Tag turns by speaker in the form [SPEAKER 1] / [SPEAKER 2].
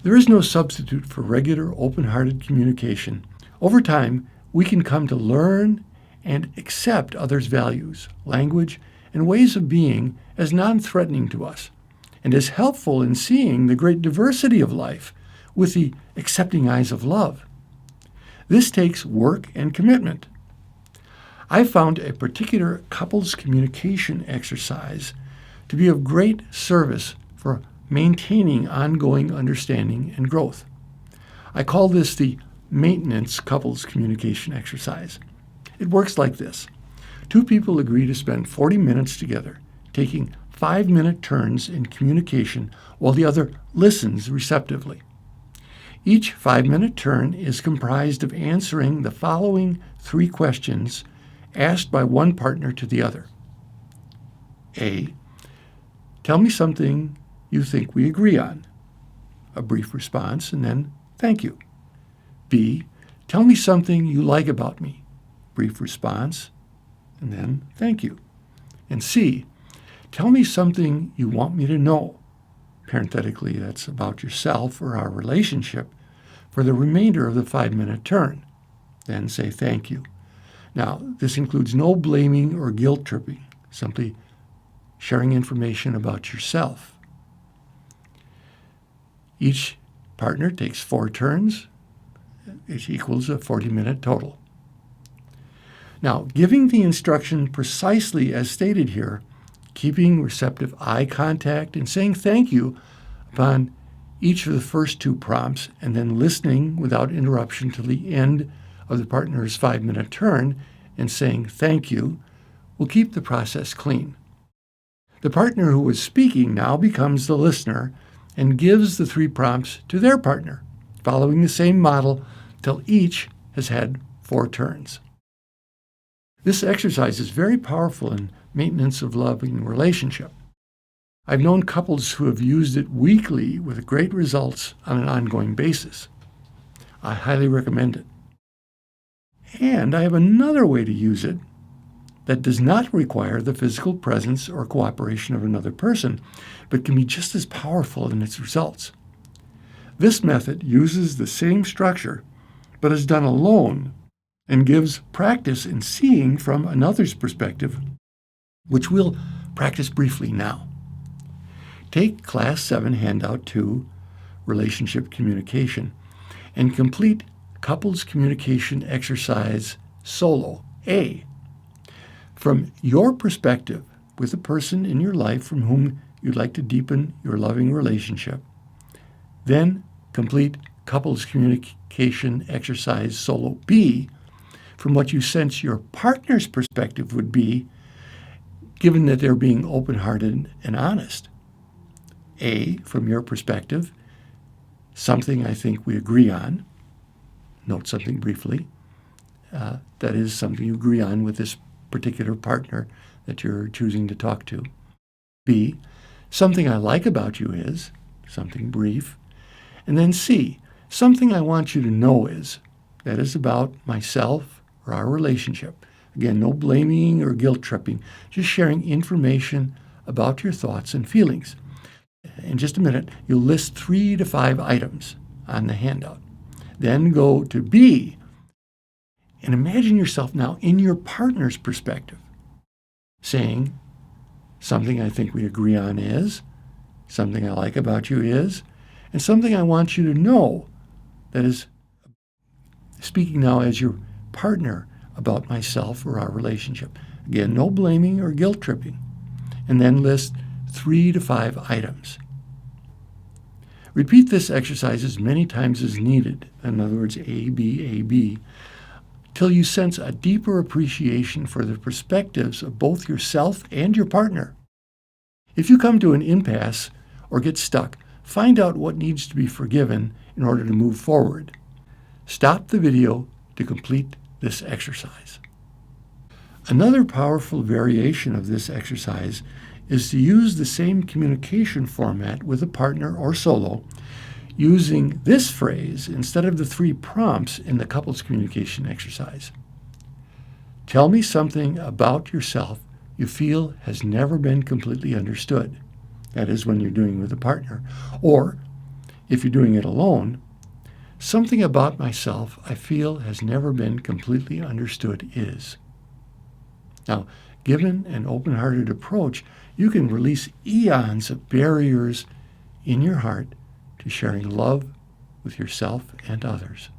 [SPEAKER 1] There is no substitute for regular, open-hearted communication. Over time, we can come to learn and accept others' values, language, and ways of being as non-threatening to us, and as helpful in seeing the great diversity of life with the accepting eyes of love. This takes work and commitment. I found a particular couples communication exercise to be of great service for maintaining ongoing understanding and growth. I call this the maintenance couples communication exercise. It works like this. Two people agree to spend 40 minutes together, taking 5-minute turns in communication while the other listens receptively. Each 5-minute turn is comprised of answering the following 3 questions asked by one partner to the other. A. Tell me something you think we agree on. A brief response, and then thank you. B. Tell me something you like about me. Brief response, and then thank you. And C. Tell me something you want me to know. Parenthetically, that's about yourself or our relationship for the remainder of the 5-minute turn. Then say thank you. Now, this includes no blaming or guilt tripping, simply sharing information about yourself. Each partner takes 4 turns, which equals a 40-minute total. Now, giving the instruction precisely as stated here, keeping receptive eye contact and saying thank you upon each of the first 2 prompts, and then listening without interruption till the end of the partner's 5-minute turn and saying thank you will keep the process clean. The partner who was speaking now becomes the listener and gives the 3 prompts to their partner, following the same model till each has had 4 turns. This exercise is very powerful in maintenance of loving relationship. I've known couples who have used it weekly with great results on an ongoing basis. I highly recommend it. And I have another way to use it that does not require the physical presence or cooperation of another person, but can be just as powerful in its results. This method uses the same structure, but is done alone and gives practice in seeing from another's perspective, which we'll practice briefly now. Take Class 7 Handout 2, Relationship Communication, and complete Couples Communication Exercise Solo A. From your perspective, with a person in your life from whom you'd like to deepen your loving relationship, then complete Couples Communication Exercise Solo B from what you sense your partner's perspective would be, given that they're being open-hearted and honest. A, from your perspective, something I think we agree on. Note something briefly. That is something you agree on with this particular partner that you're choosing to talk to. B, something I like about you is, something brief. And then C, something I want you to know is, that is about myself or our relationship. Again, no blaming or guilt tripping, just sharing information about your thoughts and feelings. In just a minute, you'll list 3 to 5 items on the handout. Then go to B and imagine yourself now in your partner's perspective, saying, something I think we agree on is, something I like about you is, and something I want you to know, that is, speaking now as your partner about myself or our relationship. Again, no blaming or guilt tripping. And then list 3 to 5 items. Repeat this exercise as many times as needed, in other words, A, B, till you sense a deeper appreciation for the perspectives of both yourself and your partner. If you come to an impasse or get stuck, find out what needs to be forgiven in order to move forward. Stop the video to complete this exercise. Another powerful variation of this exercise is to use the same communication format with a partner or solo, using this phrase instead of the 3 prompts in the couples communication exercise. Tell me something about yourself you feel has never been completely understood. That is when you're doing with a partner. Or, If you're doing it alone, something about myself I feel has never been completely understood is. Now, given an open-hearted approach, you can release eons of barriers in your heart to sharing love with yourself and others.